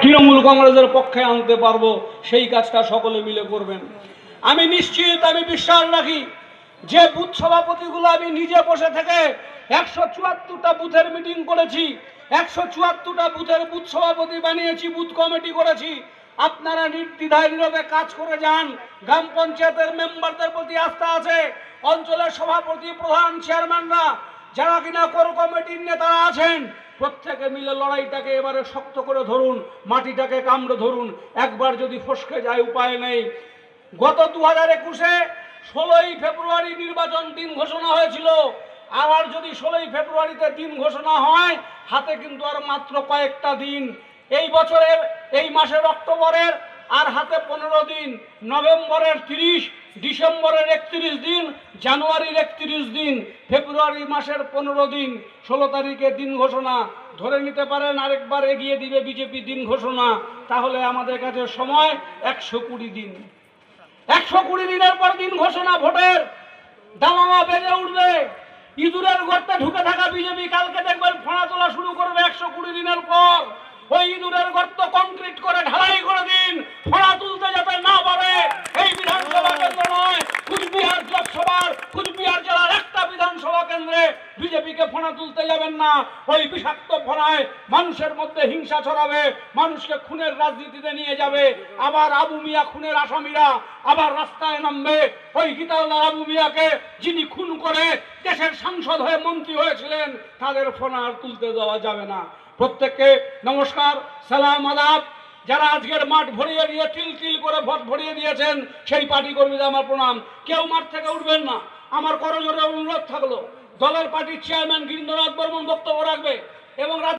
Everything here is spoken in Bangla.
তৃণমূল কংগ্রেসের পক্ষে আনতে পারবো, সেই কাজটা সকলে মিলে করবেন। আমি নিশ্চিত, আমি বিশ্বাস রাখি যে বুথ সভাপতিগুলো আমি নিজে বসে থেকে 174টা বুথের মিটিং করেছি, 174টা বুথের বুথ সভাপতি বানিয়েছি, বুথ কমিটি করেছি। আপনারা নির্দ্বিধায় নীরবে কাজ করে যান। গ্রাম পঞ্চায়েতের মেম্বারদের প্রতি আস্থা আছে, অঞ্চলের সভাপতি, প্রধান, চেয়ারম্যানরা যারা কিনা কোর কমিটির নেতারা আছেন, প্রত্যেকে মিলে লড়াইটাকে এবারে শক্ত করে ধরুন, মাটিটাকে কামড়ে ধরুন। একবার যদি ফসকে যায় উপায় নেই। গত 2021-এ 16ই ফেব্রুয়ারি নির্বাচন দিন ঘোষণা হয়েছিল। আবার যদি 16ই ফেব্রুয়ারিতে দিন ঘোষণা হয়, হাতে কিন্তু আর মাত্র কয়েকটা দিন। এই বছরের এই মাসের অক্টোবরের আর হাতে 15 দিন, নভেম্বরের 30, ডিসেম্বরের 31 দিন, জানুয়ারির 31 দিন, ফেব্রুয়ারি মাসের 15 দিন। 16 তারিখে দিন ঘোষণা, ধরে নিতে পারেন আরেকবার এগিয়ে দিবে বিজেপি দিন ঘোষণা। তাহলে আমাদের কাছে সময় 120 দিন। 120 দিনের পর দিন ঘোষণা, ভোটের দামামা বেজে উঠবে। ইঁদুরের গর্তে ঢুকে থাকা বিজেপি কালকে দেখবেন ফোঁড়া তোলা শুরু করবে 120 দিনের পর। ওই ইঁদুরের গর্ত কংক্রিট করে ঢালাই করে দিন, ফোঁড়া তুলতে যাতে না পারে। এই বিধানসভা কেন্দ্র নয়, কুচবিহার লোকসভার কুচবিহার জেলার একটা বিধানসভা কেন্দ্রে বিজেপিকে ফোঁড়া তুলতে যাবেন না। ওই বিষাক্ত ফোঁড়ায় মানুষের মধ্যে হিংসা ছড়াবে, মানুষকে খুনের রাজনীতিতে নিয়ে যাবে। আবার আবু মিয়া খুনের আসামিরা আবার রাস্তায় নামবে। ওই গীতালদার আবু মিয়াকে যিনি খুন করে দেশের সাংসদ হয়ে মন্ত্রী হয়েছিলেন, তাদের ফোঁড়া আর তুলতে দেওয়া যাবে না। প্রত্যেককে নমস্কার, সালাম, আদাব। যারা আজকের মাঠ ভরিয়ে দিয়ে তিল তিল করে ভোট ভরিয়ে দিয়েছেন, সেই পার্টি কর্মীদের আমার প্রণাম। কেউ মাঠ থেকে উঠবেন না, আমার করজোরে অনুরোধ থাকলো। দলের পার্টির চেয়ারম্যান গিরীন্দ্রনাথ বর্মন বক্তব্য রাখবে এবং